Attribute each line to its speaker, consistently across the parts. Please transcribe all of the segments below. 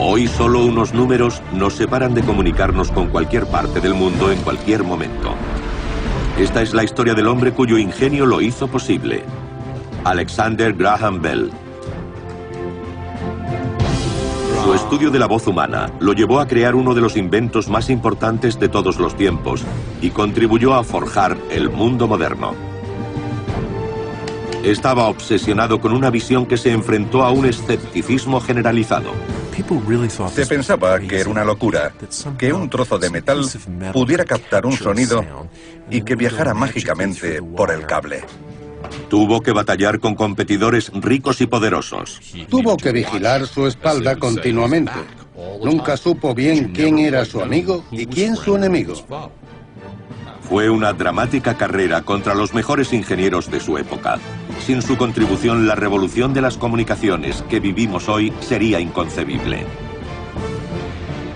Speaker 1: Hoy solo unos números nos separan de comunicarnos con cualquier parte del mundo en cualquier momento. Esta es la historia del hombre cuyo ingenio lo hizo posible. Alexander Graham Bell. Su estudio de la voz humana lo llevó a crear uno de los inventos más importantes de todos los tiempos y contribuyó a forjar el mundo moderno. Estaba obsesionado con una visión que se enfrentó a un escepticismo generalizado.
Speaker 2: Se pensaba que era una locura, que un trozo de metal pudiera captar un sonido y que viajara mágicamente por el cable.
Speaker 1: Tuvo que batallar con competidores ricos y poderosos.
Speaker 3: Tuvo que vigilar su espalda continuamente. Nunca supo bien quién era su amigo y quién su enemigo.
Speaker 1: Fue una dramática carrera contra los mejores ingenieros de su época. Sin su contribución, la revolución de las comunicaciones que vivimos hoy sería inconcebible.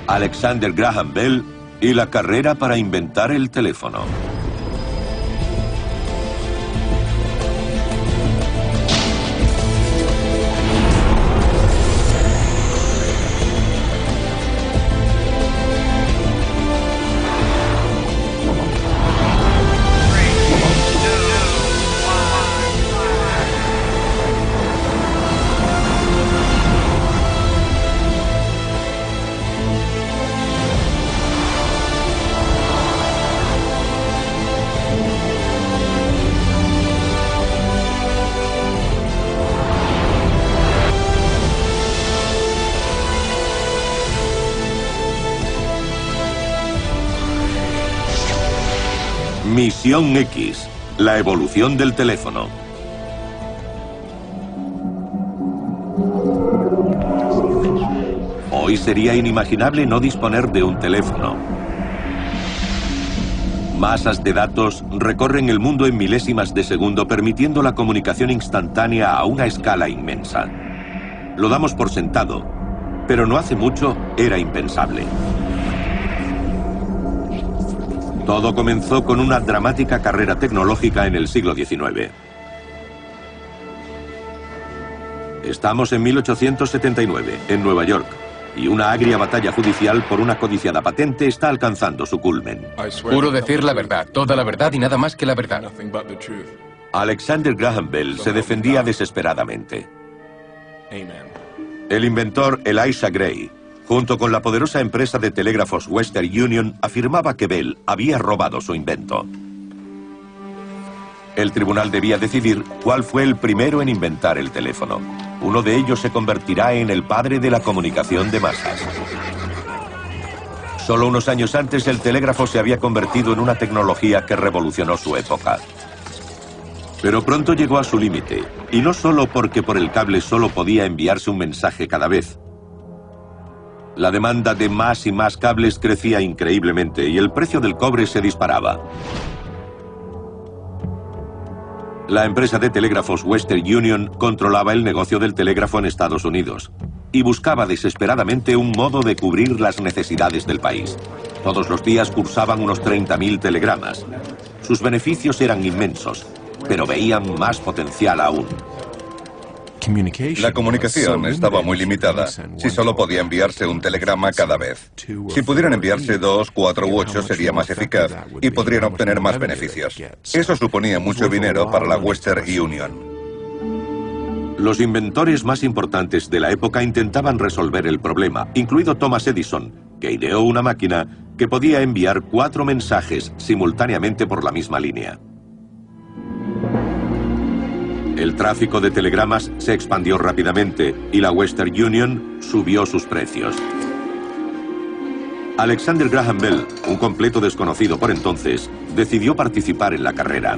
Speaker 1: Alexander Graham Bell y la carrera para inventar el teléfono. Misión X, la evolución del teléfono. Hoy sería inimaginable no disponer de un teléfono. Masas de datos recorren el mundo en milésimas de segundo, permitiendo la comunicación instantánea a una escala inmensa. Lo damos por sentado, pero no hace mucho era impensable. Todo comenzó con una dramática carrera tecnológica en el siglo XIX. Estamos en 1879, en Nueva York, y una agria batalla judicial por una codiciada patente está alcanzando su culmen.
Speaker 4: Juro decir la verdad, toda la verdad y nada más que la verdad.
Speaker 1: Alexander Graham Bell se defendía desesperadamente. El inventor Elisha Gray, junto con la poderosa empresa de telégrafos Western Union, afirmaba que Bell había robado su invento. El tribunal debía decidir cuál fue el primero en inventar el teléfono. Uno de ellos se convertirá en el padre de la comunicación de masas. Solo unos años antes, el telégrafo se había convertido en una tecnología que revolucionó su época. Pero pronto llegó a su límite, y no solo porque por el cable solo podía enviarse un mensaje cada vez. La demanda de más y más cables crecía increíblemente y el precio del cobre se disparaba. La empresa de telégrafos Western Union controlaba el negocio del telégrafo en Estados Unidos y buscaba desesperadamente un modo de cubrir las necesidades del país. Todos los días cursaban unos 30.000 telegramas. Sus beneficios eran inmensos, pero veían más potencial aún.
Speaker 2: La comunicación estaba muy limitada. Si solo podía enviarse un telegrama cada vez. Si pudieran enviarse 2, 4 u 8 sería más eficaz y podrían obtener más beneficios. Eso suponía mucho dinero para la Western Union.
Speaker 1: Los inventores más importantes de la época intentaban resolver el problema, incluido Thomas Edison, que ideó una máquina que podía enviar 4 mensajes simultáneamente por la misma línea. El tráfico de telegramas se expandió rápidamente y la Western Union subió sus precios. Alexander Graham Bell, un completo desconocido por entonces, decidió participar en la carrera.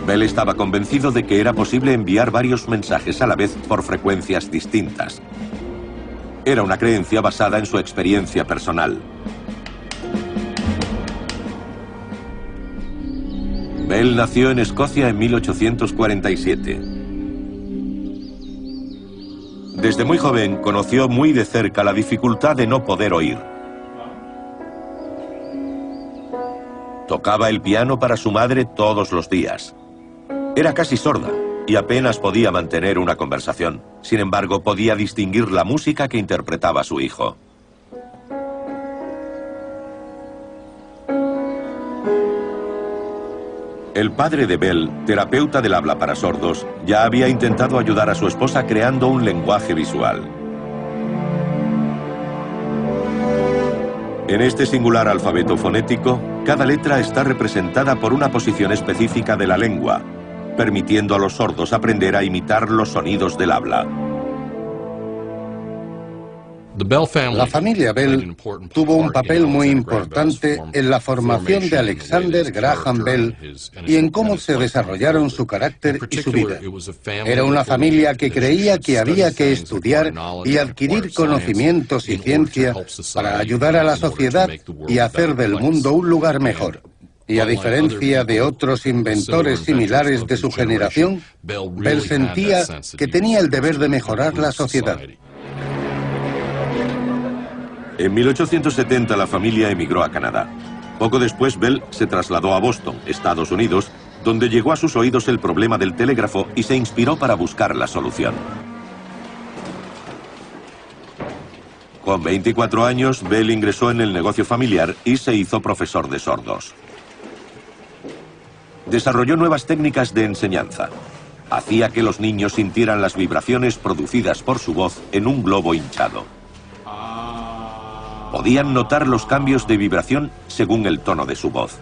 Speaker 1: Bell estaba convencido de que era posible enviar varios mensajes a la vez por frecuencias distintas. Era una creencia basada en su experiencia personal. Bell nació en Escocia en 1847. Desde muy joven conoció muy de cerca la dificultad de no poder oír. Tocaba el piano para su madre todos los días. Era casi sorda y apenas podía mantener una conversación. Sin embargo, podía distinguir la música que interpretaba su hijo. El padre de Bell, terapeuta del habla para sordos, ya había intentado ayudar a su esposa creando un lenguaje visual. En este singular alfabeto fonético, cada letra está representada por una posición específica de la lengua, permitiendo a los sordos aprender a imitar los sonidos del habla.
Speaker 3: La familia Bell tuvo un papel muy importante en la formación de Alexander Graham Bell y en cómo se desarrollaron su carácter y su vida. Era una familia que creía que había que estudiar y adquirir conocimientos y ciencia para ayudar a la sociedad y hacer del mundo un lugar mejor. Y a diferencia de otros inventores similares de su generación, Bell sentía que tenía el deber de mejorar la sociedad.
Speaker 1: En 1870 la familia emigró a Canadá. Poco después Bell se trasladó a Boston, Estados Unidos, donde llegó a sus oídos el problema del telégrafo y se inspiró para buscar la solución. Con 24 años, Bell ingresó en el negocio familiar y se hizo profesor de sordos. Desarrolló nuevas técnicas de enseñanza. Hacía que los niños sintieran las vibraciones producidas por su voz en un globo hinchado. Podían notar los cambios de vibración según el tono de su voz.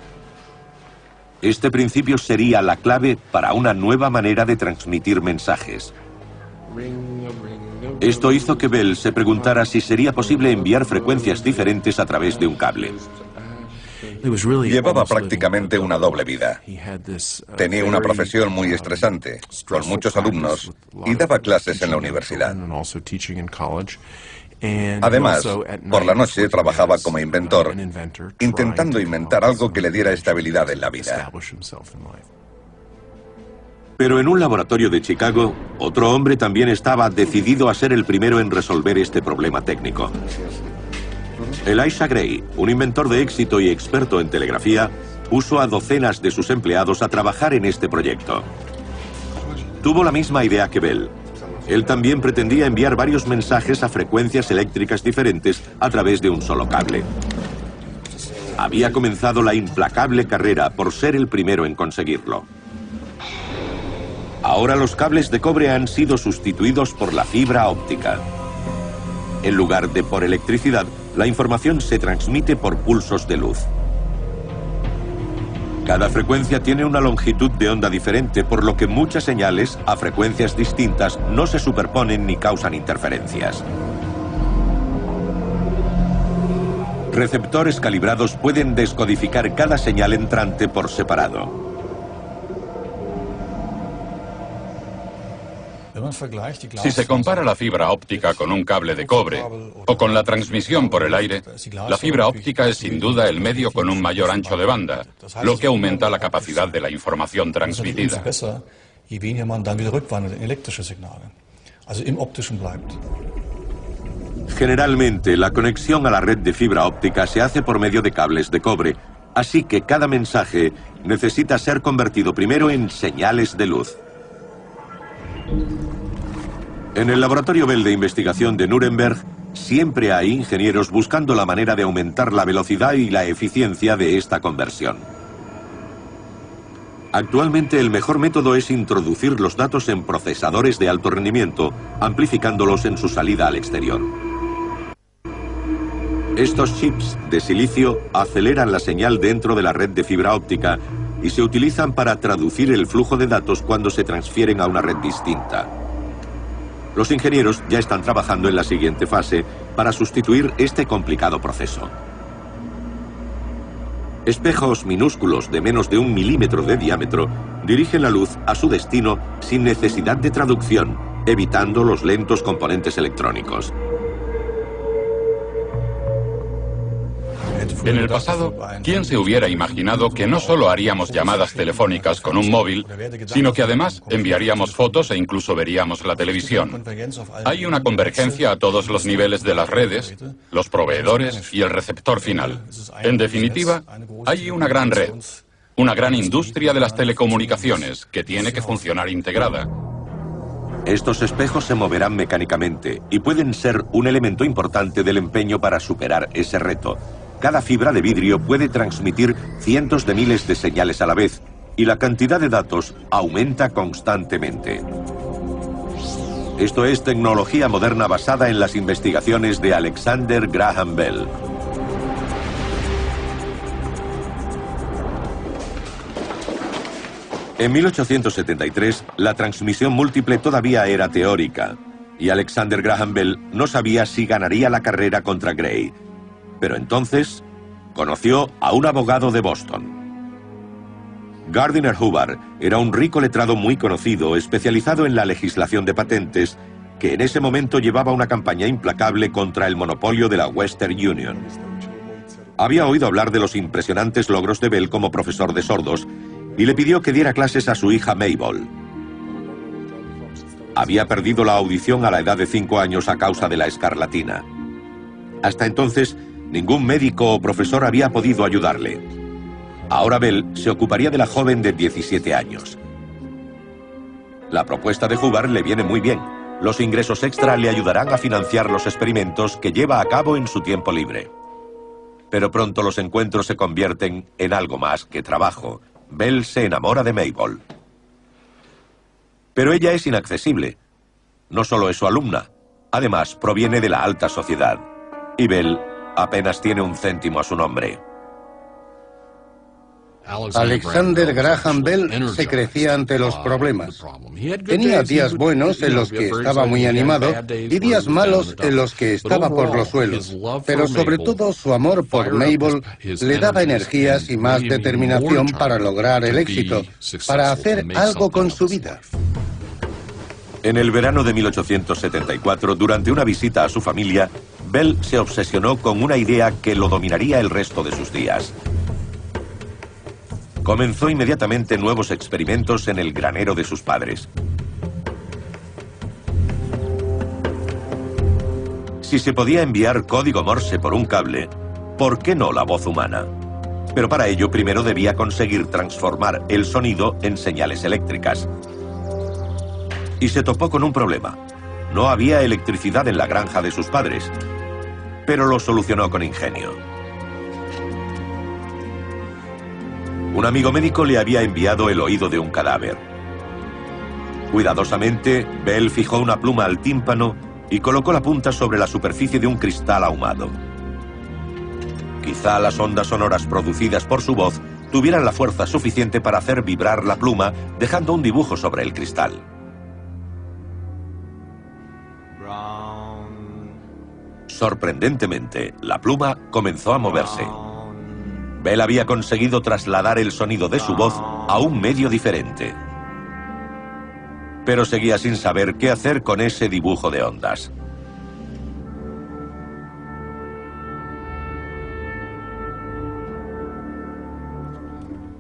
Speaker 1: Este principio sería la clave para una nueva manera de transmitir mensajes. Esto hizo que Bell se preguntara si sería posible enviar frecuencias diferentes a través de un cable.
Speaker 2: Llevaba prácticamente una doble vida. Tenía una profesión muy estresante, con muchos alumnos, y daba clases en la universidad. Además, por la noche trabajaba como inventor, intentando inventar algo que le diera estabilidad en la vida.
Speaker 1: Pero en un laboratorio de Chicago, otro hombre también estaba decidido a ser el primero en resolver este problema técnico. Elisha Gray, un inventor de éxito y experto en telegrafía, puso a docenas de sus empleados a trabajar en este proyecto. Tuvo la misma idea que Bell. Él también pretendía enviar varios mensajes a frecuencias eléctricas diferentes a través de un solo cable. Había comenzado la implacable carrera por ser el primero en conseguirlo. Ahora los cables de cobre han sido sustituidos por la fibra óptica. En lugar de por electricidad, la información se transmite por pulsos de luz. Cada frecuencia tiene una longitud de onda diferente, por lo que muchas señales a frecuencias distintas no se superponen ni causan interferencias. Receptores calibrados pueden descodificar cada señal entrante por separado.
Speaker 5: Si se compara la fibra óptica con un cable de cobre o con la transmisión por el aire, la fibra óptica es sin duda el medio con un mayor ancho de banda, lo que aumenta la capacidad de la información transmitida.
Speaker 1: Generalmente, la conexión a la red de fibra óptica se hace por medio de cables de cobre, así que cada mensaje necesita ser convertido primero en señales de luz. En el laboratorio Bell de investigación de Nuremberg, siempre hay ingenieros buscando la manera de aumentar la velocidad y la eficiencia de esta conversión. Actualmente el mejor método es introducir los datos en procesadores de alto rendimiento, amplificándolos en su salida al exterior. Estos chips de silicio aceleran la señal dentro de la red de fibra óptica y se utilizan para traducir el flujo de datos cuando se transfieren a una red distinta. Los ingenieros ya están trabajando en la siguiente fase para sustituir este complicado proceso. Espejos minúsculos de menos de 1 milímetro de diámetro dirigen la luz a su destino sin necesidad de traducción, evitando los lentos componentes electrónicos.
Speaker 5: En el pasado, ¿quién se hubiera imaginado que no solo haríamos llamadas telefónicas con un móvil, sino que además enviaríamos fotos e incluso veríamos la televisión? Hay una convergencia a todos los niveles de las redes, los proveedores y el receptor final. En definitiva, hay una gran red, Una gran industria de las telecomunicaciones, que tiene que funcionar integrada.
Speaker 1: Estos espejos se moverán mecánicamente y pueden ser un elemento importante del empeño para superar ese reto. Cada fibra de vidrio puede transmitir cientos de miles de señales a la vez y la cantidad de datos aumenta constantemente. Esto es tecnología moderna basada en las investigaciones de Alexander Graham Bell. En 1873, la transmisión múltiple todavía era teórica, y Alexander Graham Bell no sabía si ganaría la carrera contra Gray. Pero entonces, conoció a un abogado de Boston. Gardiner Hubbard era un rico letrado muy conocido, especializado en la legislación de patentes, que en ese momento llevaba una campaña implacable contra el monopolio de la Western Union. Había oído hablar de los impresionantes logros de Bell como profesor de sordos, y le pidió que diera clases a su hija Mabel. Había perdido la audición a la edad de 5 años a causa de la escarlatina. Hasta entonces, ningún médico o profesor había podido ayudarle. Ahora Bell se ocuparía de la joven de 17 años. La propuesta de Hubbard le viene muy bien. Los ingresos extra le ayudarán a financiar los experimentos que lleva a cabo en su tiempo libre. Pero pronto los encuentros se convierten en algo más que trabajo. Bell se enamora de Mabel. Pero ella es inaccesible. No solo es su alumna, además proviene de la alta sociedad. Y Bell apenas tiene un céntimo a su nombre.
Speaker 3: Alexander Graham Bell se crecía ante los problemas. Tenía días buenos en los que estaba muy animado y días malos en los que estaba por los suelos. Pero sobre todo su amor por Mabel le daba energías y más determinación para lograr el éxito, para hacer algo con su vida.
Speaker 1: En el verano de 1874, durante una visita a su familia, Bell se obsesionó con una idea que lo dominaría el resto de sus días. Comenzó inmediatamente nuevos experimentos en el granero de sus padres. Si se podía enviar código Morse por un cable, ¿por qué no la voz humana? Pero para ello primero debía conseguir transformar el sonido en señales eléctricas. Y se topó con un problema. No había electricidad en la granja de sus padres, pero lo solucionó con ingenio. Un amigo médico le había enviado el oído de un cadáver. Cuidadosamente, Bell fijó una pluma al tímpano y colocó la punta sobre la superficie de un cristal ahumado. Quizá las ondas sonoras producidas por su voz tuvieran la fuerza suficiente para hacer vibrar la pluma, dejando un dibujo sobre el cristal. Sorprendentemente, la pluma comenzó a moverse. Bell había conseguido trasladar el sonido de su voz a un medio diferente. Pero seguía sin saber qué hacer con ese dibujo de ondas.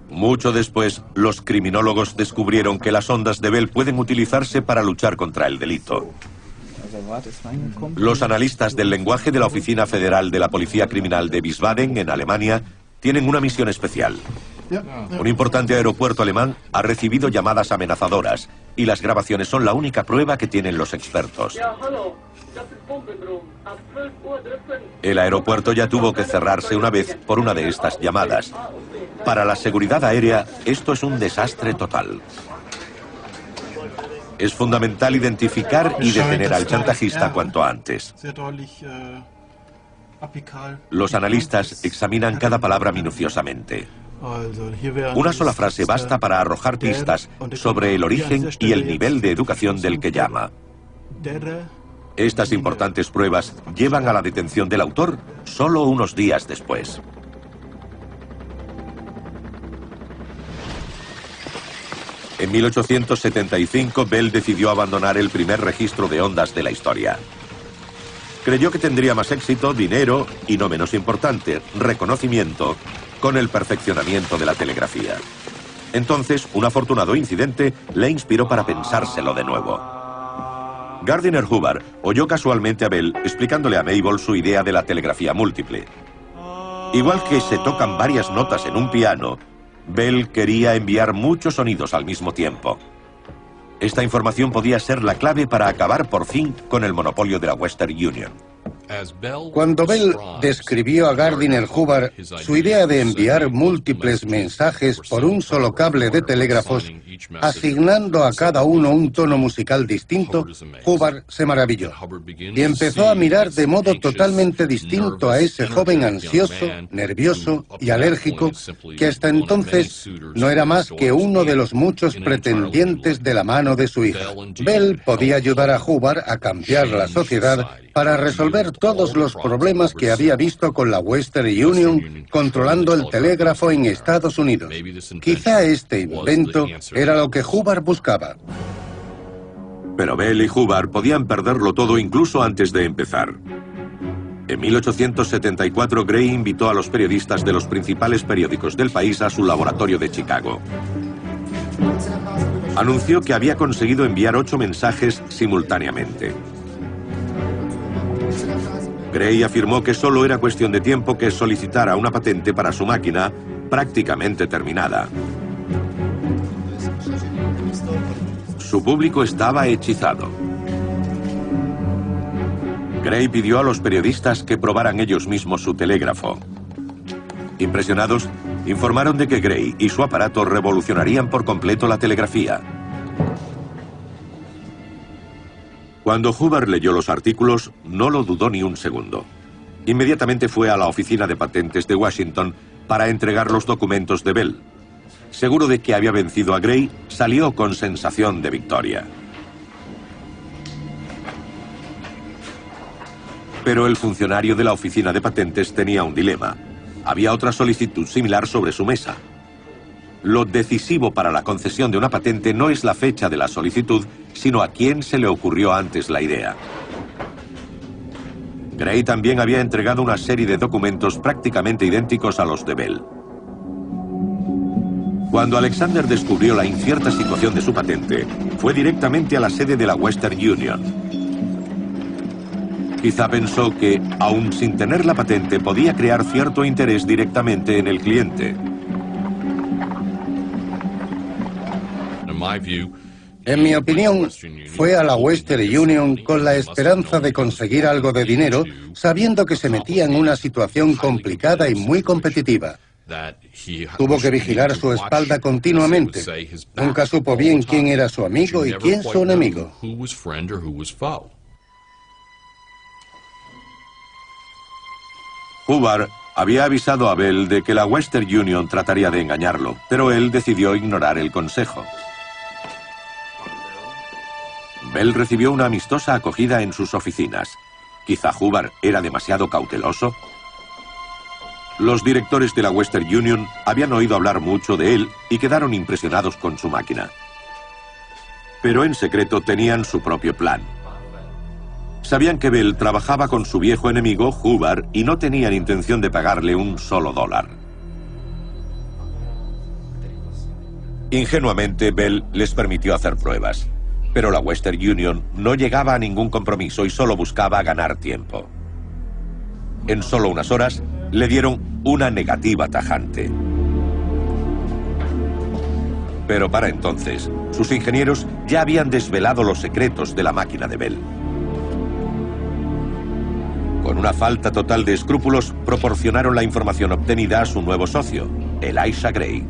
Speaker 1: Mucho después, los criminólogos descubrieron que las ondas de Bell pueden utilizarse para luchar contra el delito. Los analistas del lenguaje de la Oficina Federal de la Policía Criminal de Wiesbaden, en Alemania, tienen una misión especial. Un importante aeropuerto alemán ha recibido llamadas amenazadoras y las grabaciones son la única prueba que tienen los expertos. El aeropuerto ya tuvo que cerrarse una vez por una de estas llamadas. Para la seguridad aérea, esto es un desastre total. Es fundamental identificar y detener al chantajista cuanto antes. Los analistas examinan cada palabra minuciosamente. Una sola frase basta para arrojar pistas sobre el origen y el nivel de educación del que llama. Estas importantes pruebas llevan a la detención del autor solo unos días después. En 1875, Bell decidió abandonar el primer registro de ondas de la historia. Creyó que tendría más éxito, dinero y, no menos importante, reconocimiento con el perfeccionamiento de la telegrafía. Entonces, un afortunado incidente le inspiró para pensárselo de nuevo. Gardiner Hubbard oyó casualmente a Bell explicándole a Mabel su idea de la telegrafía múltiple. Igual que se tocan varias notas en un piano, Bell quería enviar muchos sonidos al mismo tiempo. Esta información podía ser la clave para acabar por fin con el monopolio de la Western Union.
Speaker 3: Cuando Bell describió a Gardiner Hubbard su idea de enviar múltiples mensajes por un solo cable de telégrafos, asignando a cada uno un tono musical distinto, Hubbard se maravilló y empezó a mirar de modo totalmente distinto a ese joven ansioso, nervioso y alérgico que hasta entonces no era más que uno de los muchos pretendientes de la mano de su hija. Bell podía ayudar a Hubbard a cambiar la sociedad para resolver todos los problemas que había visto con la Western Union controlando el telégrafo en Estados Unidos. Quizá este invento era lo que Hubbard buscaba.
Speaker 1: Pero Bell y Hubbard podían perderlo todo incluso antes de empezar. En 1874, Gray invitó a los periodistas de los principales periódicos del país a su laboratorio de Chicago. Anunció que había conseguido enviar 8 mensajes simultáneamente. Gray afirmó que solo era cuestión de tiempo que solicitara una patente para su máquina prácticamente terminada. Su público estaba hechizado. Gray pidió a los periodistas que probaran ellos mismos su telégrafo. Impresionados, informaron de que Gray y su aparato revolucionarían por completo la telegrafía. Cuando Hubbard leyó los artículos, no lo dudó ni un segundo. Inmediatamente fue a la oficina de patentes de Washington para entregar los documentos de Bell. Seguro de que había vencido a Gray, salió con sensación de victoria. Pero el funcionario de la oficina de patentes tenía un dilema. Había otra solicitud similar sobre su mesa. Lo decisivo para la concesión de una patente no es la fecha de la solicitud, sino a quién se le ocurrió antes la idea. Gray también había entregado una serie de documentos prácticamente idénticos a los de Bell. Cuando Alexander descubrió la incierta situación de su patente, fue directamente a la sede de la Western Union. Quizá pensó que, aun sin tener la patente, podía crear cierto interés directamente en el cliente.
Speaker 3: En mi opinión, fue a la Western Union con la esperanza de conseguir algo de dinero, sabiendo que se metía en una situación complicada y muy competitiva. Tuvo que vigilar su espalda continuamente. Nunca supo bien quién era su amigo y quién su enemigo.
Speaker 1: Hubbard había avisado a Bell de que la Western Union trataría de engañarlo, pero él decidió ignorar el consejo. Bell recibió una amistosa acogida en sus oficinas. Quizá Hubbard era demasiado cauteloso. Los directores de la Western Union habían oído hablar mucho de él y quedaron impresionados con su máquina. Pero en secreto tenían su propio plan. Sabían que Bell trabajaba con su viejo enemigo, Hubbard, y no tenían intención de pagarle un solo dólar. Ingenuamente, Bell les permitió hacer pruebas. Pero la Western Union no llegaba a ningún compromiso y solo buscaba ganar tiempo. En solo unas horas, le dieron una negativa tajante. Pero para entonces, sus ingenieros ya habían desvelado los secretos de la máquina de Bell. Con una falta total de escrúpulos, proporcionaron la información obtenida a su nuevo socio, Elisha Gray.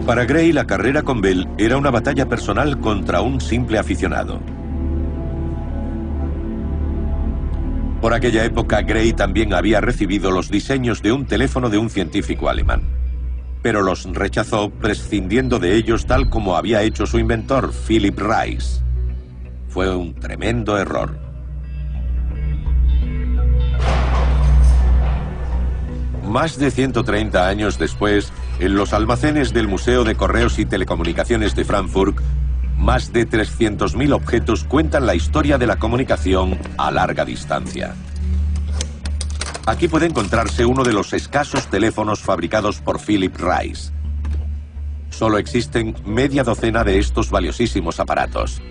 Speaker 1: Para Gray, la carrera con Bell era una batalla personal contra un simple aficionado. Por aquella época, Gray también había recibido los diseños de un teléfono de un científico alemán. Pero los rechazó prescindiendo de ellos tal como había hecho su inventor, Philip Reis. Fue un tremendo error. Más de 130 años después, en los almacenes del Museo de Correos y Telecomunicaciones de Frankfurt, más de 300.000 objetos cuentan la historia de la comunicación a larga distancia. Aquí puede encontrarse uno de los escasos teléfonos fabricados por Philip Reis. Solo existen media docena de estos valiosísimos aparatos.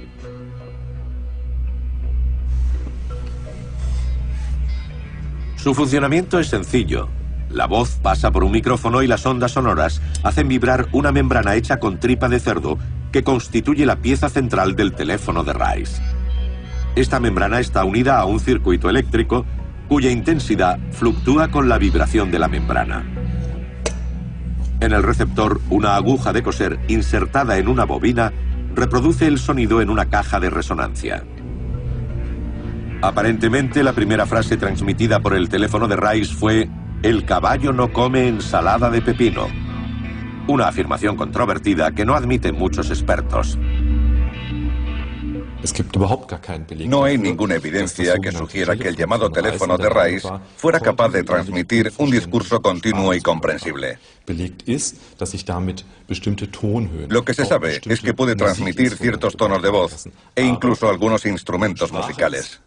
Speaker 1: Su funcionamiento es sencillo. La voz pasa por un micrófono y las ondas sonoras hacen vibrar una membrana hecha con tripa de cerdo que constituye la pieza central del teléfono de Rice. Esta membrana está unida a un circuito eléctrico cuya intensidad fluctúa con la vibración de la membrana. En el receptor, una aguja de coser insertada en una bobina reproduce el sonido en una caja de resonancia. Aparentemente, la primera frase transmitida por el teléfono de Rice fue: "El caballo no come ensalada de pepino", una afirmación controvertida que no admiten muchos expertos.
Speaker 2: No hay ninguna evidencia que sugiera que el llamado teléfono de Rice fuera capaz de transmitir un discurso continuo y comprensible. Lo que se sabe es que puede transmitir ciertos tonos de voz e incluso algunos instrumentos musicales.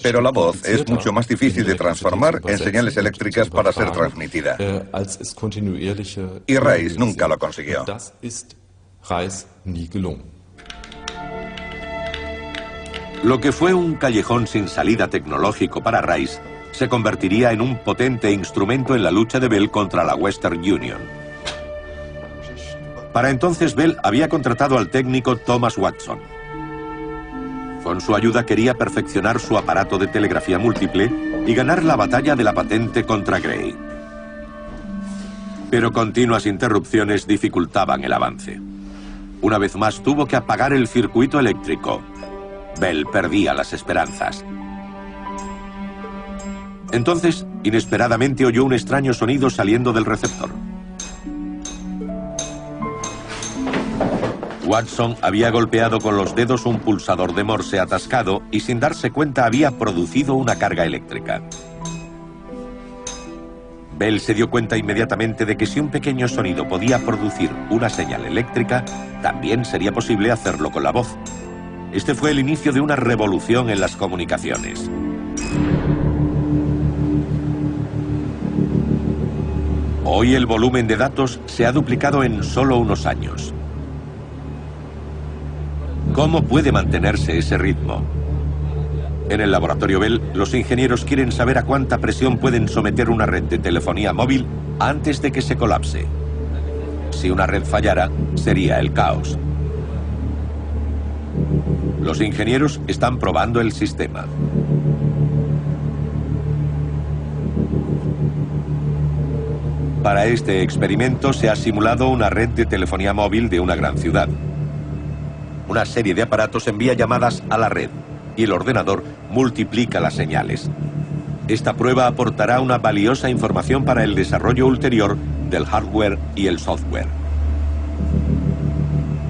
Speaker 2: Pero la voz es mucho más difícil de transformar en señales eléctricas para ser transmitida. Y Rice nunca lo consiguió.
Speaker 1: Lo que fue un callejón sin salida tecnológico para Rice se convertiría en un potente instrumento en la lucha de Bell contra la Western Union. Para entonces Bell había contratado al técnico Thomas Watson. Con su ayuda quería perfeccionar su aparato de telegrafía múltiple y ganar la batalla de la patente contra Gray. Pero continuas interrupciones dificultaban el avance. Una vez más tuvo que apagar el circuito eléctrico. Bell perdía las esperanzas. Entonces, inesperadamente oyó un extraño sonido saliendo del receptor. Watson había golpeado con los dedos un pulsador de Morse atascado y sin darse cuenta había producido una carga eléctrica. Bell se dio cuenta inmediatamente de que si un pequeño sonido podía producir una señal eléctrica, también sería posible hacerlo con la voz. Este fue el inicio de una revolución en las comunicaciones. Hoy el volumen de datos se ha duplicado en solo unos años. ¿Cómo puede mantenerse ese ritmo? En el laboratorio Bell, los ingenieros quieren saber a cuánta presión pueden someter una red de telefonía móvil antes de que se colapse. Si una red fallara, sería el caos. Los ingenieros están probando el sistema. Para este experimento se ha simulado una red de telefonía móvil de una gran ciudad. Una serie de aparatos envía llamadas a la red y el ordenador multiplica las señales. Esta prueba aportará una valiosa información para el desarrollo ulterior del hardware y el software.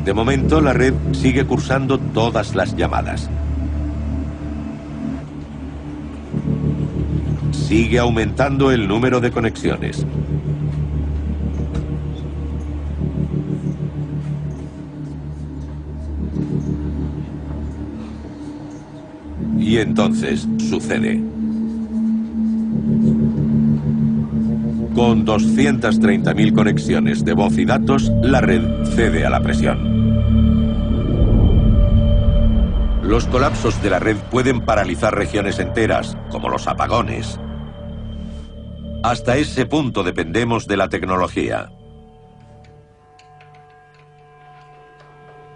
Speaker 1: De momento, la red sigue cursando todas las llamadas. Sigue aumentando el número de conexiones. Y entonces sucede. Con 230.000 conexiones de voz y datos, la red cede a la presión. Los colapsos de la red pueden paralizar regiones enteras, como los apagones. Hasta ese punto dependemos de la tecnología.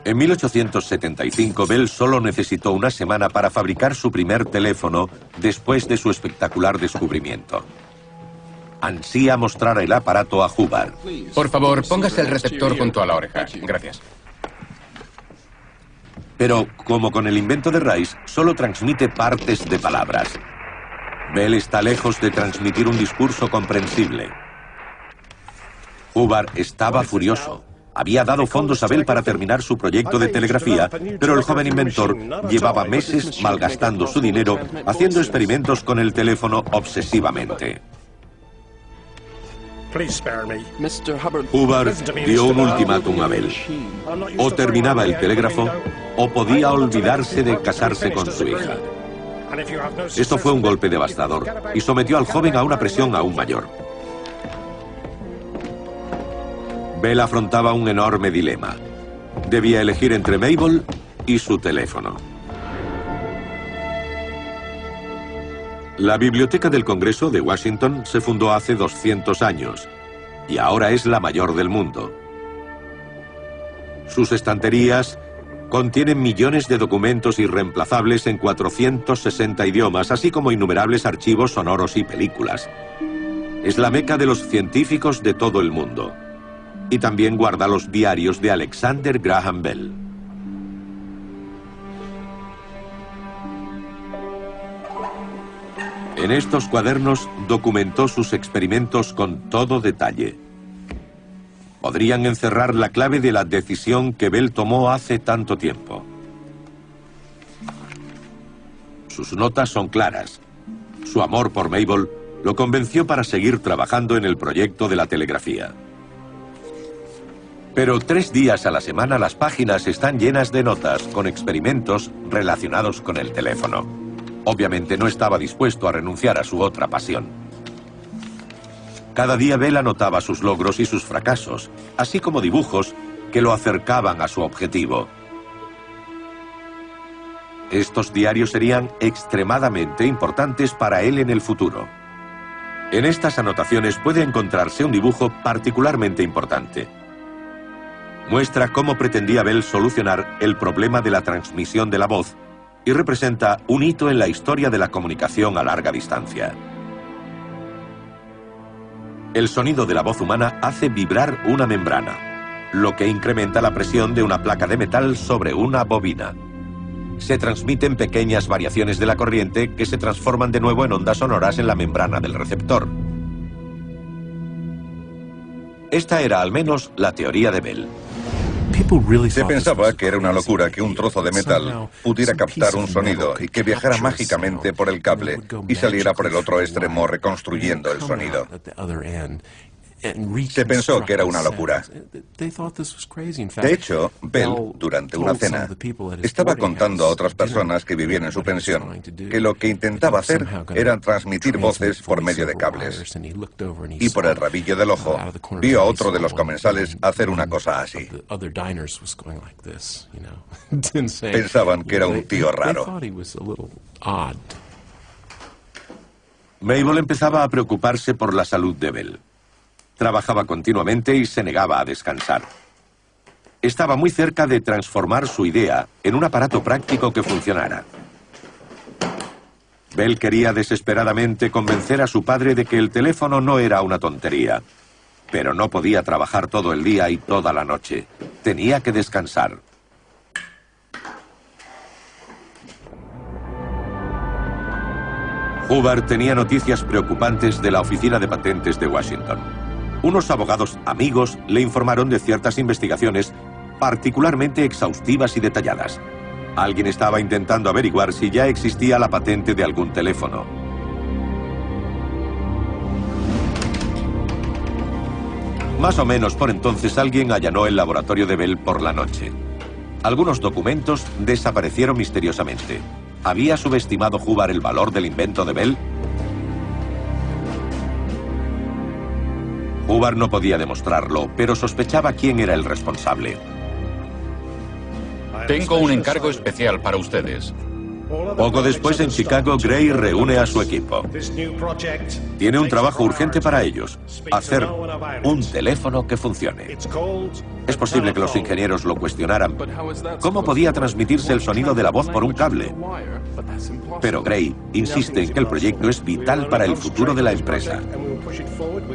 Speaker 1: En 1875, Bell solo necesitó una semana para fabricar su primer teléfono después de su espectacular descubrimiento. Ansía mostrar el aparato a Hubbard.
Speaker 4: Por favor, póngase el receptor junto a la oreja. Gracias.
Speaker 1: Pero, como con el invento de Rice, solo transmite partes de palabras. Bell está lejos de transmitir un discurso comprensible. Hubbard estaba furioso. Había dado fondos a Bell para terminar su proyecto de telegrafía, pero el joven inventor llevaba meses malgastando su dinero haciendo experimentos con el teléfono obsesivamente. Hubbard dio un ultimátum a Bell. O terminaba el telégrafo, o podía olvidarse de casarse con su hija. Esto fue un golpe devastador y sometió al joven a una presión aún mayor. Bell afrontaba un enorme dilema. Debía elegir entre Mabel y su teléfono. La Biblioteca del Congreso de Washington se fundó hace 200 años y ahora es la mayor del mundo. Sus estanterías contienen millones de documentos irreemplazables en 460 idiomas, así como innumerables archivos sonoros y películas. Es la meca de los científicos de todo el mundo. Y también guarda los diarios de Alexander Graham Bell. En estos cuadernos documentó sus experimentos con todo detalle. Podrían encerrar la clave de la decisión que Bell tomó hace tanto tiempo. Sus notas son claras. Su amor por Mabel lo convenció para seguir trabajando en el proyecto de la telegrafía. Pero 3 días a la semana las páginas están llenas de notas con experimentos relacionados con el teléfono. Obviamente no estaba dispuesto a renunciar a su otra pasión. Cada día Bell anotaba sus logros y sus fracasos, así como dibujos que lo acercaban a su objetivo. Estos diarios serían extremadamente importantes para él en el futuro. En estas anotaciones puede encontrarse un dibujo particularmente importante. Muestra cómo pretendía Bell solucionar el problema de la transmisión de la voz y representa un hito en la historia de la comunicación a larga distancia. El sonido de la voz humana hace vibrar una membrana, lo que incrementa la presión de una placa de metal sobre una bobina. Se transmiten pequeñas variaciones de la corriente que se transforman de nuevo en ondas sonoras en la membrana del receptor. Esta era al menos la teoría de Bell.
Speaker 2: Se pensaba que era una locura que un trozo de metal pudiera captar un sonido y que viajara mágicamente por el cable y saliera por el otro extremo reconstruyendo el sonido. Se pensó que era una locura. De hecho, Bell, durante una cena, estaba contando a otras personas que vivían en su pensión que lo que intentaba hacer era transmitir voces por medio de cables. Y por el rabillo del ojo, vio a otro de los comensales hacer una cosa así. Pensaban que era un tío raro.
Speaker 1: Mabel empezaba a preocuparse por la salud de Bell. Trabajaba continuamente y se negaba a descansar. Estaba muy cerca de transformar su idea en un aparato práctico que funcionara. Bell quería desesperadamente convencer a su padre de que el teléfono no era una tontería, pero no podía trabajar todo el día y toda la noche. Tenía que descansar. Hubbard tenía noticias preocupantes de la Oficina de Patentes de Washington. Unos abogados amigos le informaron de ciertas investigaciones particularmente exhaustivas y detalladas. Alguien estaba intentando averiguar si ya existía la patente de algún teléfono. Más o menos por entonces alguien allanó el laboratorio de Bell por la noche. Algunos documentos desaparecieron misteriosamente. ¿Había subestimado Hubbard el valor del invento de Bell? Hubbard no podía demostrarlo, pero sospechaba quién era el responsable.
Speaker 5: Tengo un encargo especial para ustedes.
Speaker 1: Poco después, en Chicago, Gray reúne a su equipo. Tiene un trabajo urgente para ellos: hacer un teléfono que funcione. Es posible que los ingenieros lo cuestionaran. ¿Cómo podía transmitirse el sonido de la voz por un cable? Pero Gray insiste en que el proyecto es vital para el futuro de la empresa.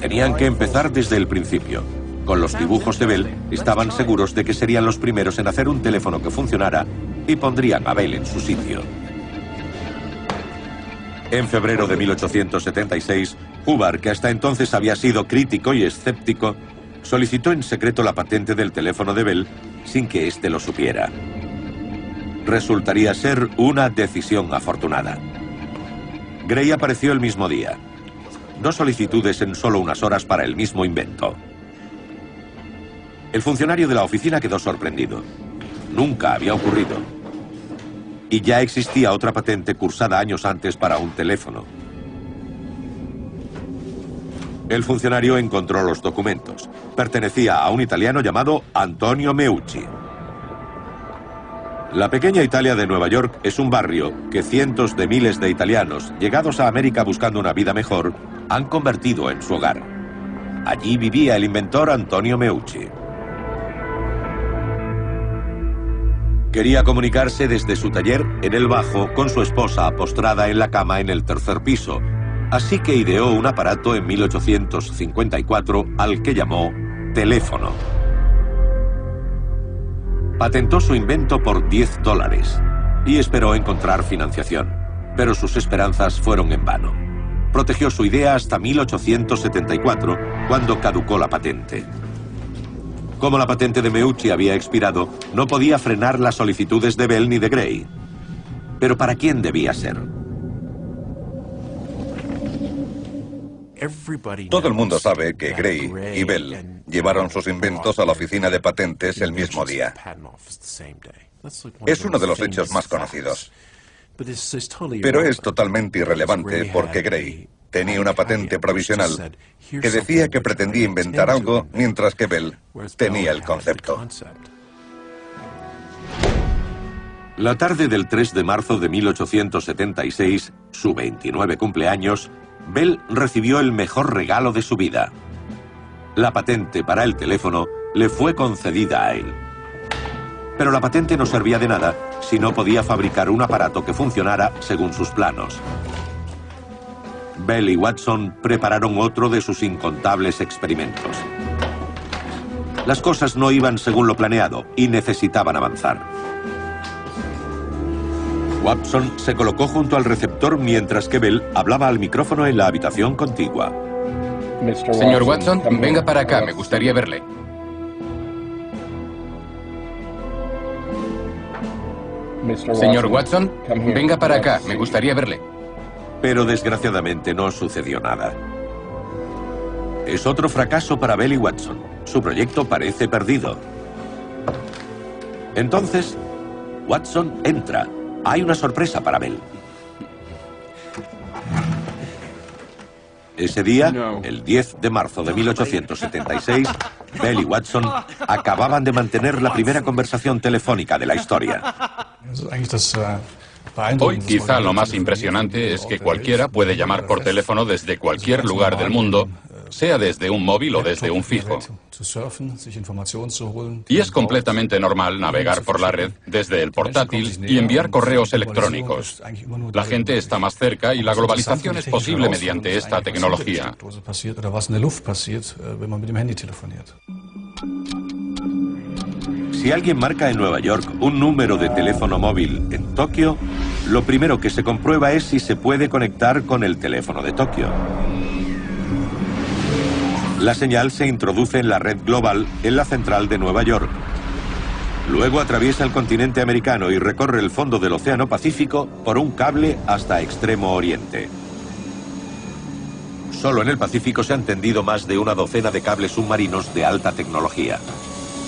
Speaker 1: Tenían que empezar desde el principio. Con los dibujos de Bell, estaban seguros de que serían los primeros en hacer un teléfono que funcionara y pondrían a Bell en su sitio. En febrero de 1876, Hubbard, que hasta entonces había sido crítico y escéptico, solicitó en secreto la patente del teléfono de Bell sin que éste lo supiera. Resultaría ser una decisión afortunada. Gray apareció el mismo día. 2 solicitudes en solo unas horas para el mismo invento. El funcionario de la oficina quedó sorprendido. Nunca había ocurrido. Y ya existía otra patente cursada años antes para un teléfono. El funcionario encontró los documentos. Pertenecía a un italiano llamado Antonio Meucci. La pequeña Italia de Nueva York es un barrio que cientos de miles de italianos, llegados a América buscando una vida mejor, han convertido en su hogar. Allí vivía el inventor Antonio Meucci. Quería comunicarse desde su taller en el bajo con su esposa postrada en la cama en el tercer piso, así que ideó un aparato en 1854 al que llamó teléfono. Patentó su invento por $10 y esperó encontrar financiación, pero sus esperanzas fueron en vano. Protegió su idea hasta 1874, cuando caducó la patente. Como la patente de Meucci había expirado, no podía frenar las solicitudes de Bell ni de Gray. Pero ¿para quién debía ser?
Speaker 2: Todo el mundo sabe que Gray y Bell llevaron sus inventos a la oficina de patentes el mismo día. Es uno de los hechos más conocidos. Pero es totalmente irrelevante porque Gray tenía una patente provisional que decía que pretendía inventar algo, mientras que Bell tenía el concepto.
Speaker 1: La tarde del 3 de marzo de 1876, su 29 cumpleaños, Bell recibió el mejor regalo de su vida. La patente para el teléfono le fue concedida a él. Pero la patente no servía de nada si no podía fabricar un aparato que funcionara según sus planos. Bell y Watson prepararon otro de sus incontables experimentos. Las cosas no iban según lo planeado y necesitaban avanzar. Watson se colocó junto al receptor mientras que Bell hablaba al micrófono en la habitación contigua.
Speaker 4: Señor Watson, venga para acá, me gustaría verle. Señor Watson, venga para acá, me gustaría verle.
Speaker 1: Pero desgraciadamente no sucedió nada. Es otro fracaso para Bell y Watson. Su proyecto parece perdido. Entonces, Watson entra. Hay una sorpresa para Bell. Ese día, el 10 de marzo de 1876, Bell y Watson acababan de mantener la primera conversación telefónica de la historia.
Speaker 5: Hoy quizá lo más impresionante es que cualquiera puede llamar por teléfono desde cualquier lugar del mundo, sea desde un móvil o desde un fijo. Y es completamente normal navegar por la red desde el portátil y enviar correos electrónicos. La gente está más cerca y la globalización es posible mediante esta tecnología.
Speaker 1: Si alguien marca en Nueva York un número de teléfono móvil en Tokio, lo primero que se comprueba es si se puede conectar con el teléfono de Tokio. La señal se introduce en la red global en la central de Nueva York. Luego atraviesa el continente americano y recorre el fondo del Océano Pacífico por un cable hasta Extremo Oriente. Solo en el Pacífico se han tendido más de una docena de cables submarinos de alta tecnología.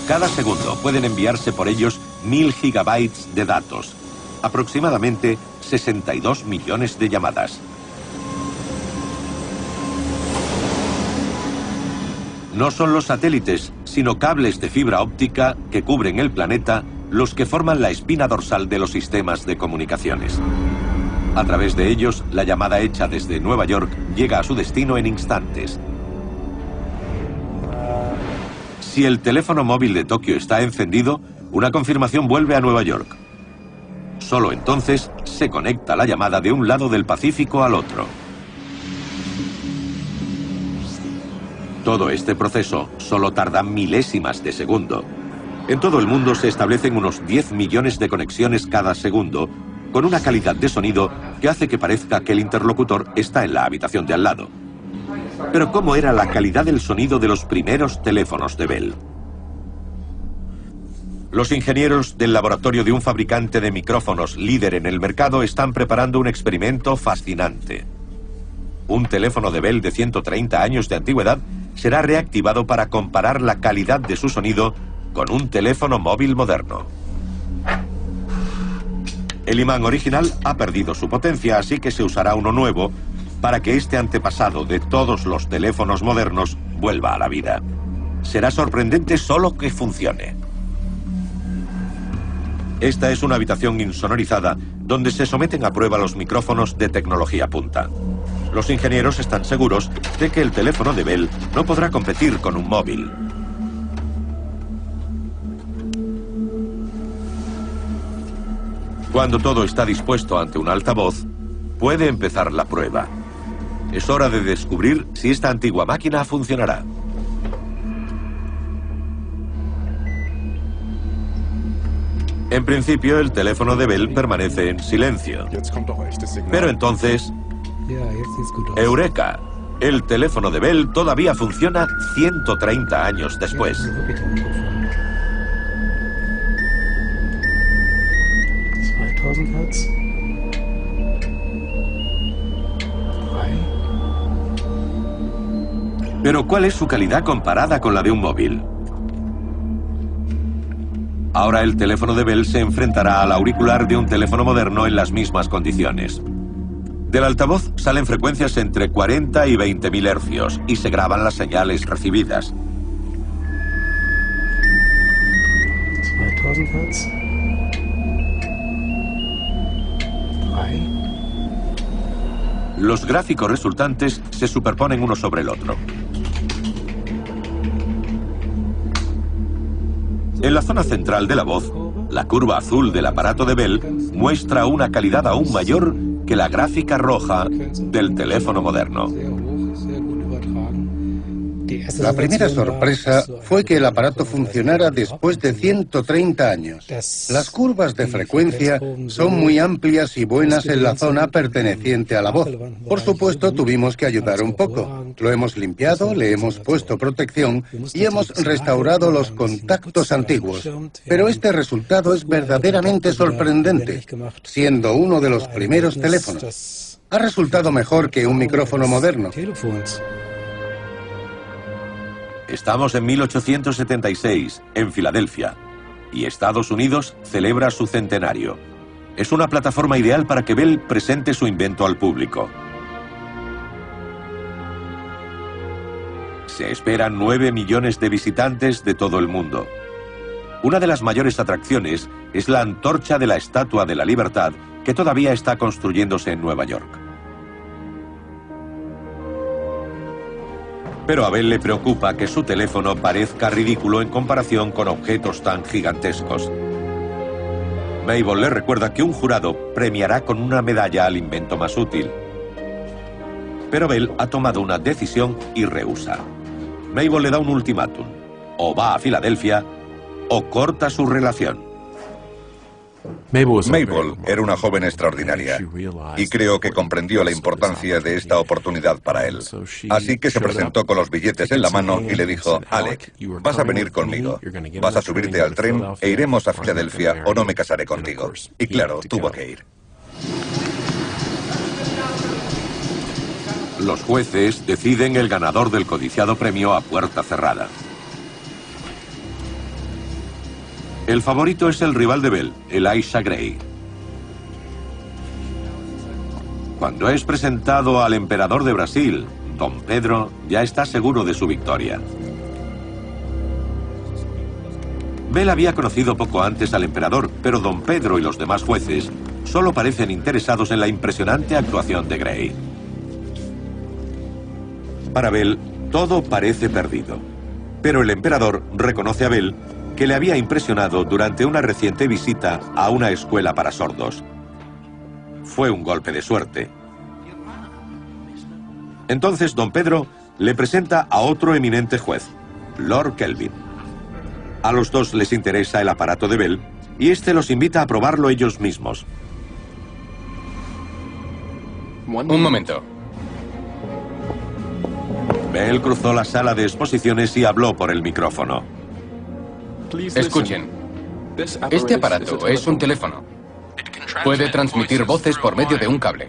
Speaker 1: Cada segundo pueden enviarse por ellos 1000 gigabytes de datos, aproximadamente 62 millones de llamadas. No son los satélites, sino cables de fibra óptica que cubren el planeta los que forman la espina dorsal de los sistemas de comunicaciones. A través de ellos, la llamada hecha desde Nueva York llega a su destino en instantes. Si el teléfono móvil de Tokio está encendido, una confirmación vuelve a Nueva York. Solo entonces se conecta la llamada de un lado del Pacífico al otro. Todo este proceso solo tarda milésimas de segundo. En todo el mundo se establecen unos 10 millones de conexiones cada segundo, con una calidad de sonido que hace que parezca que el interlocutor está en la habitación de al lado. Pero ¿cómo era la calidad del sonido de los primeros teléfonos de Bell? Los ingenieros del laboratorio de un fabricante de micrófonos líder en el mercado están preparando un experimento fascinante. Un teléfono de Bell de 130 años de antigüedad será reactivado para comparar la calidad de su sonido con un teléfono móvil moderno. El imán original ha perdido su potencia, así que se usará uno nuevo para que este antepasado de todos los teléfonos modernos vuelva a la vida. Será sorprendente solo que funcione. Esta es una habitación insonorizada donde se someten a prueba los micrófonos de tecnología punta. Los ingenieros están seguros de que el teléfono de Bell no podrá competir con un móvil. Cuando todo está dispuesto ante un altavoz, puede empezar la prueba. Es hora de descubrir si esta antigua máquina funcionará. En principio, el teléfono de Bell permanece en silencio. Pero entonces, ¡eureka! El teléfono de Bell todavía funciona 130 años después. Pero ¿cuál es su calidad comparada con la de un móvil? Ahora el teléfono de Bell se enfrentará al auricular de un teléfono moderno en las mismas condiciones. Del altavoz salen frecuencias entre 40 y 20.000 hercios y se graban las señales recibidas. Los gráficos resultantes se superponen uno sobre el otro. En la zona central de la voz, la curva azul del aparato de Bell muestra una calidad aún mayor que la gráfica roja del teléfono moderno.
Speaker 3: La primera sorpresa fue que el aparato funcionara después de 130 años. Las curvas de frecuencia son muy amplias y buenas en la zona perteneciente a la voz. Por supuesto, tuvimos que ayudar un poco. Lo hemos limpiado, le hemos puesto protección y hemos restaurado los contactos antiguos. Pero este resultado es verdaderamente sorprendente, siendo uno de los primeros teléfonos. Ha resultado mejor que un micrófono moderno.
Speaker 1: Estamos en 1876, en Filadelfia, y Estados Unidos celebra su centenario. Es una plataforma ideal para que Bell presente su invento al público. Se esperan 9 millones de visitantes de todo el mundo. Una de las mayores atracciones es la antorcha de la Estatua de la Libertad, que todavía está construyéndose en Nueva York. Pero a Bell le preocupa que su teléfono parezca ridículo en comparación con objetos tan gigantescos. Mabel le recuerda que un jurado premiará con una medalla al invento más útil. Pero Bell ha tomado una decisión y rehúsa. Mabel le da un ultimátum. O va a Filadelfia o corta su relación.
Speaker 2: Mabel era una joven extraordinaria y creo que comprendió la importancia de esta oportunidad para él. Así que se presentó con los billetes en la mano y le dijo: Alec, vas a venir conmigo, vas a subirte al tren e iremos a Filadelfia o no me casaré contigo. Y claro, tuvo que ir.
Speaker 1: Los jueces deciden el ganador del codiciado premio a puerta cerrada. El favorito es el rival de Bell, Elisha Gray. Cuando es presentado al emperador de Brasil, Dom Pedro ya está seguro de su victoria. Bell había conocido poco antes al emperador, pero Dom Pedro y los demás jueces solo parecen interesados en la impresionante actuación de Gray. Para Bell, todo parece perdido. Pero el emperador reconoce a Bell que le había impresionado durante una reciente visita a una escuela para sordos. Fue un golpe de suerte. Entonces Don Pedro le presenta a otro eminente juez, Lord Kelvin. A los dos les interesa el aparato de Bell y este los invita a probarlo ellos mismos.
Speaker 4: Un momento.
Speaker 1: Bell cruzó la sala de exposiciones y habló por el micrófono.
Speaker 4: Escuchen. Este aparato es un teléfono. Puede transmitir voces por medio de un cable.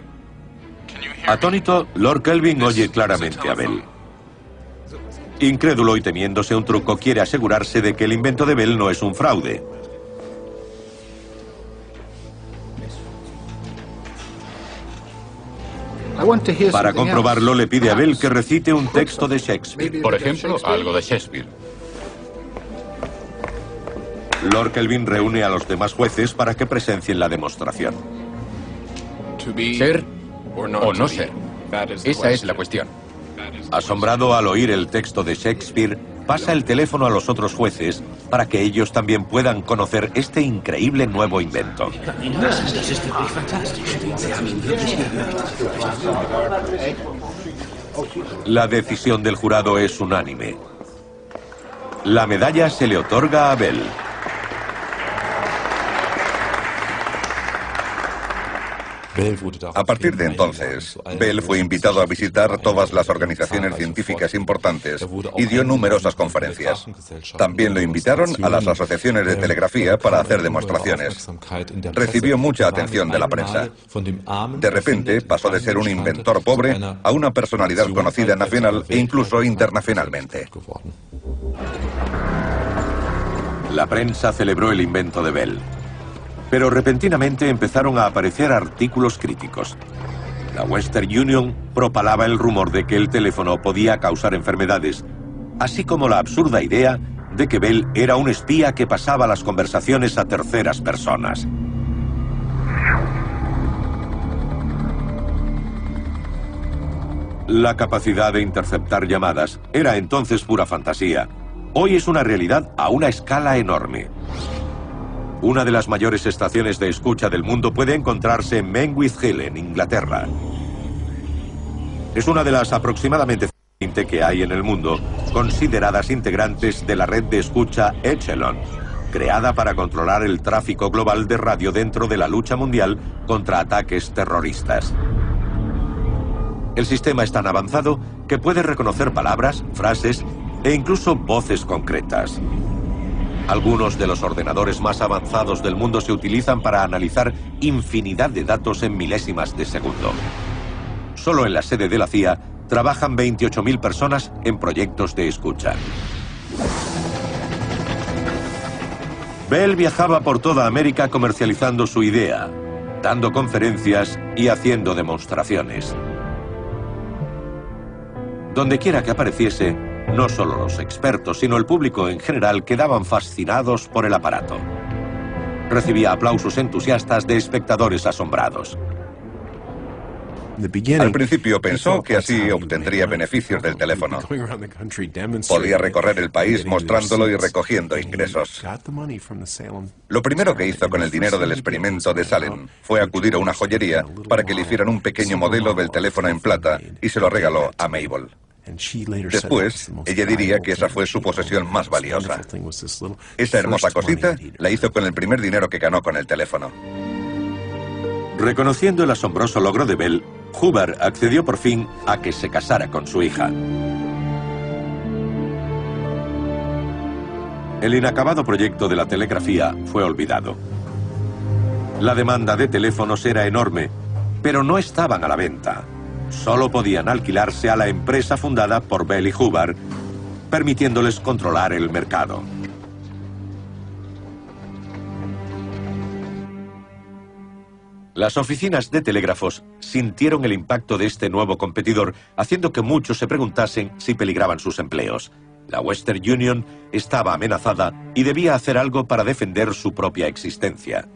Speaker 1: Atónito, Lord Kelvin oye claramente a Bell. Incrédulo y temiéndose un truco, quiere asegurarse de que el invento de Bell no es un fraude. Para comprobarlo, le pide a Bell que recite un texto de Shakespeare.
Speaker 5: Por ejemplo, algo de Shakespeare.
Speaker 1: Lord Kelvin reúne a los demás jueces para que presencien la demostración.
Speaker 4: ¿Ser o no ser? Esa es la cuestión.
Speaker 1: Asombrado al oír el texto de Shakespeare, pasa el teléfono a los otros jueces para que ellos también puedan conocer este increíble nuevo invento. La decisión del jurado es unánime. La medalla se le otorga a Bell.
Speaker 2: A partir de entonces, Bell fue invitado a visitar todas las organizaciones científicas importantes y dio numerosas conferencias. También lo invitaron a las asociaciones de telegrafía para hacer demostraciones. Recibió mucha atención de la prensa. De repente pasó de ser un inventor pobre a una personalidad conocida nacional e incluso internacionalmente.
Speaker 1: La prensa celebró el invento de Bell. Pero repentinamente empezaron a aparecer artículos críticos. La Western Union propalaba el rumor de que el teléfono podía causar enfermedades, así como la absurda idea de que Bell era un espía que pasaba las conversaciones a terceras personas. La capacidad de interceptar llamadas era entonces pura fantasía. Hoy es una realidad a una escala enorme. Una de las mayores estaciones de escucha del mundo puede encontrarse en Menwith Hill, en Inglaterra. Es una de las aproximadamente 20 que hay en el mundo, consideradas integrantes de la red de escucha Echelon, creada para controlar el tráfico global de radio dentro de la lucha mundial contra ataques terroristas. El sistema es tan avanzado que puede reconocer palabras, frases e incluso voces concretas. Algunos de los ordenadores más avanzados del mundo se utilizan para analizar infinidad de datos en milésimas de segundo. Solo en la sede de la CIA trabajan 28.000 personas en proyectos de escucha. Bell viajaba por toda América comercializando su idea, dando conferencias y haciendo demostraciones. Donde quiera que apareciese, no solo los expertos, sino el público en general quedaban fascinados por el aparato. Recibía aplausos entusiastas de espectadores asombrados.
Speaker 2: Al principio pensó que así obtendría beneficios del teléfono. Podía recorrer el país mostrándolo y recogiendo ingresos. Lo primero que hizo con el dinero del experimento de Salem fue acudir a una joyería para que le hicieran un pequeño modelo del teléfono en plata y se lo regaló a Mabel. Después, ella diría que esa fue su posesión más valiosa. Esa hermosa cosita la hizo con el primer dinero que ganó con el teléfono.
Speaker 1: Reconociendo el asombroso logro de Bell, Hoover accedió por fin a que se casara con su hija. El inacabado proyecto de la telegrafía fue olvidado. La demanda de teléfonos era enorme, pero no estaban a la venta. Solo podían alquilarse a la empresa fundada por Bell y Hoover, permitiéndoles controlar el mercado. Las oficinas de telégrafos sintieron el impacto de este nuevo competidor, haciendo que muchos se preguntasen si peligraban sus empleos. La Western Union estaba amenazada y debía hacer algo para defender su propia existencia.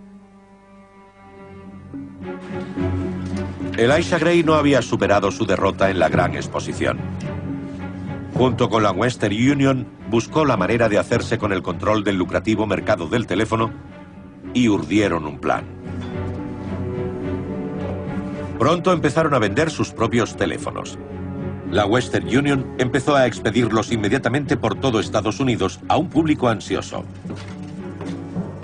Speaker 1: Elisha Gray no había superado su derrota en la gran exposición. Junto con la Western Union, buscó la manera de hacerse con el control del lucrativo mercado del teléfono y urdieron un plan. Pronto empezaron a vender sus propios teléfonos. La Western Union empezó a expedirlos inmediatamente por todo Estados Unidos a un público ansioso.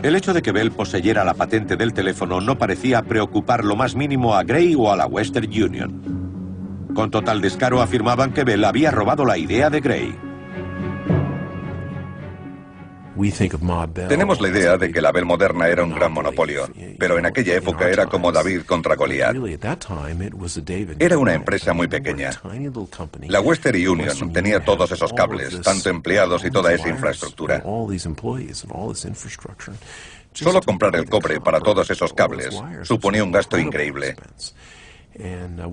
Speaker 1: El hecho de que Bell poseyera la patente del teléfono no parecía preocupar lo más mínimo a Gray o a la Western Union. Con total descaro afirmaban que Bell había robado la idea de Gray.
Speaker 2: Tenemos la idea de que la Bell moderna era un gran monopolio, pero en aquella época era como David contra Goliat. Era una empresa muy pequeña. La Western Union tenía todos esos cables, tanto empleados y toda esa infraestructura. Solo comprar el cobre para todos esos cables suponía un gasto increíble.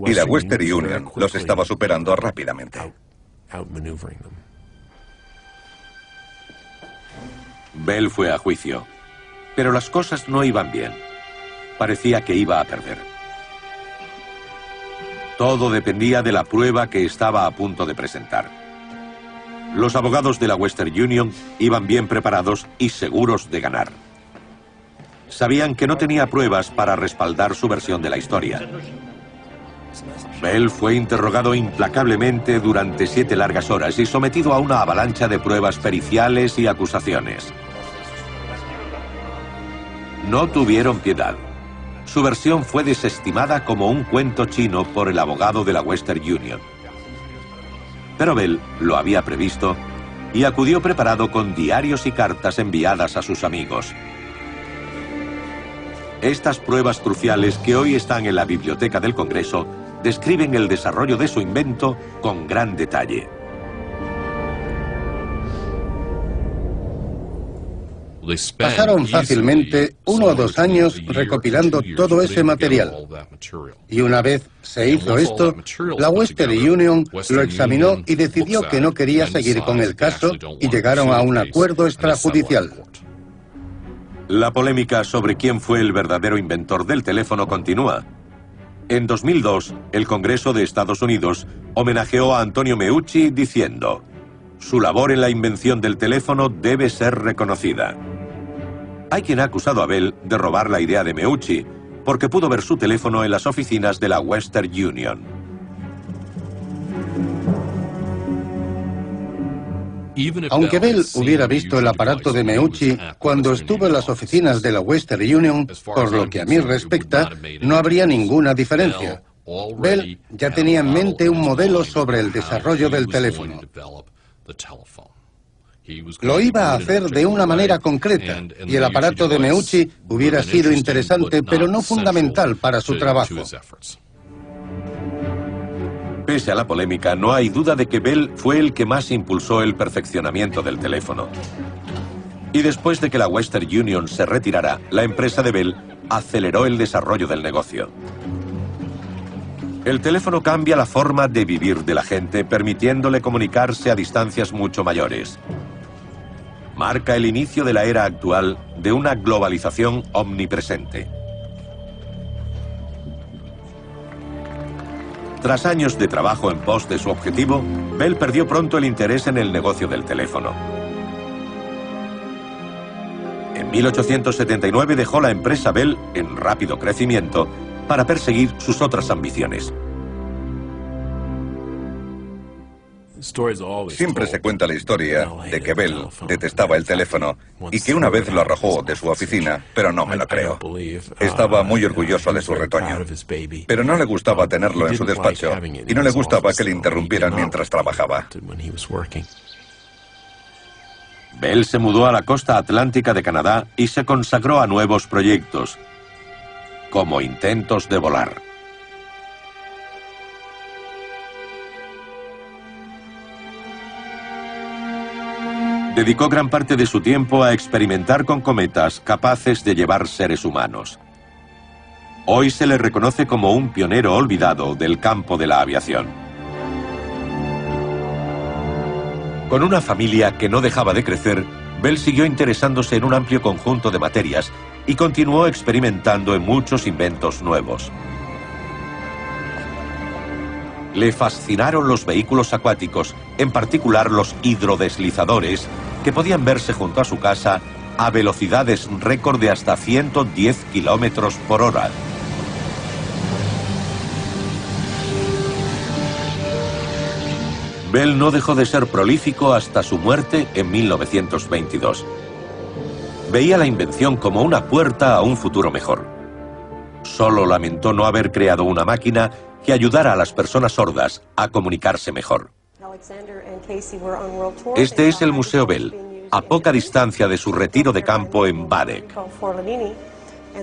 Speaker 2: Y la Western Union los estaba superando rápidamente.
Speaker 1: Bell fue a juicio, pero las cosas no iban bien. Parecía que iba a perder. Todo dependía de la prueba que estaba a punto de presentar. Los abogados de la Western Union iban bien preparados y seguros de ganar. Sabían que no tenía pruebas para respaldar su versión de la historia. Bell fue interrogado implacablemente durante 7 largas horas y sometido a una avalancha de pruebas periciales y acusaciones. No tuvieron piedad. Su versión fue desestimada como un cuento chino por el abogado de la Western Union. Pero Bell lo había previsto y acudió preparado con diarios y cartas enviadas a sus amigos. Estas pruebas cruciales que hoy están en la biblioteca del Congreso describen el desarrollo de su invento con gran detalle.
Speaker 3: Pasaron fácilmente 1 o 2 años recopilando todo ese material. Y una vez se hizo esto, la Western Union lo examinó y decidió que no quería seguir con el caso y llegaron a un acuerdo extrajudicial.
Speaker 1: La polémica sobre quién fue el verdadero inventor del teléfono continúa. En 2002, el Congreso de Estados Unidos homenajeó a Antonio Meucci diciendo: su labor en la invención del teléfono debe ser reconocida. Hay quien ha acusado a Bell de robar la idea de Meucci, porque pudo ver su teléfono en las oficinas de la Western Union.
Speaker 3: Aunque Bell hubiera visto el aparato de Meucci cuando estuvo en las oficinas de la Western Union, por lo que a mí respecta, no habría ninguna diferencia. Bell ya tenía en mente un modelo sobre el desarrollo del teléfono. Lo iba a hacer de una manera concreta, y el aparato de Meucci hubiera sido interesante, pero no fundamental para su trabajo.
Speaker 1: Pese a la polémica, no hay duda de que Bell fue el que más impulsó el perfeccionamiento del teléfono. Y después de que la Western Union se retirara, la empresa de Bell aceleró el desarrollo del negocio. El teléfono cambia la forma de vivir de la gente, permitiéndole comunicarse a distancias mucho mayores. Marca el inicio de la era actual de una globalización omnipresente. Tras años de trabajo en pos de su objetivo, Bell perdió pronto el interés en el negocio del teléfono. En 1879 dejó la empresa Bell en rápido crecimiento para perseguir sus otras ambiciones.
Speaker 2: Siempre se cuenta la historia de que Bell detestaba el teléfono y que una vez lo arrojó de su oficina, pero no me lo creo. Estaba muy orgulloso de su retoño, pero no le gustaba tenerlo en su despacho y no le gustaba que le interrumpieran mientras trabajaba.
Speaker 1: Bell se mudó a la costa atlántica de Canadá y se consagró a nuevos proyectos, como intentos de volar. Dedicó gran parte de su tiempo a experimentar con cometas capaces de llevar seres humanos. Hoy se le reconoce como un pionero olvidado del campo de la aviación. Con una familia que no dejaba de crecer, Bell siguió interesándose en un amplio conjunto de materias y continuó experimentando en muchos inventos nuevos. Le fascinaron los vehículos acuáticos, en particular los hidrodeslizadores, que podían verse junto a su casa a velocidades récord de hasta 110 kilómetros por hora. Bell no dejó de ser prolífico hasta su muerte en 1922. Veía la invención como una puerta a un futuro mejor. Solo lamentó no haber creado una máquina que ayudara a las personas sordas a comunicarse mejor. Este es el Museo Bell, a poca distancia de su retiro de campo en Baddeck.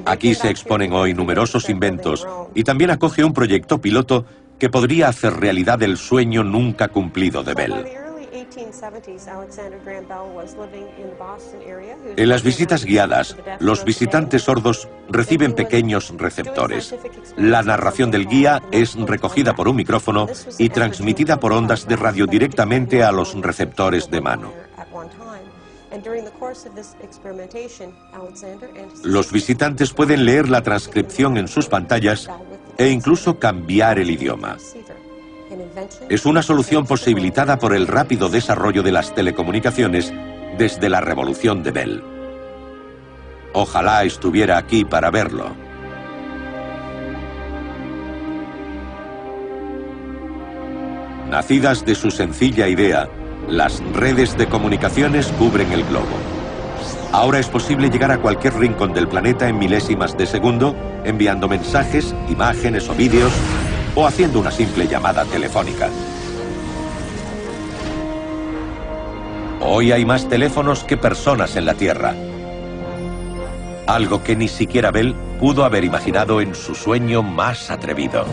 Speaker 1: Aquí se exponen hoy numerosos inventos y también acoge un proyecto piloto que podría hacer realidad el sueño nunca cumplido de Bell. En las visitas guiadas, los visitantes sordos reciben pequeños receptores. La narración del guía es recogida por un micrófono y transmitida por ondas de radio directamente a los receptores de mano. Los visitantes pueden leer la transcripción en sus pantallas e incluso cambiar el idioma. Es una solución posibilitada por el rápido desarrollo de las telecomunicaciones desde la revolución de Bell. Ojalá estuviera aquí para verlo. Nacidas de su sencilla idea, las redes de comunicaciones cubren el globo. Ahora es posible llegar a cualquier rincón del planeta en milésimas de segundo, enviando mensajes, imágenes o vídeos, o haciendo una simple llamada telefónica. Hoy hay más teléfonos que personas en la Tierra. Algo que ni siquiera Bell pudo haber imaginado en su sueño más atrevido.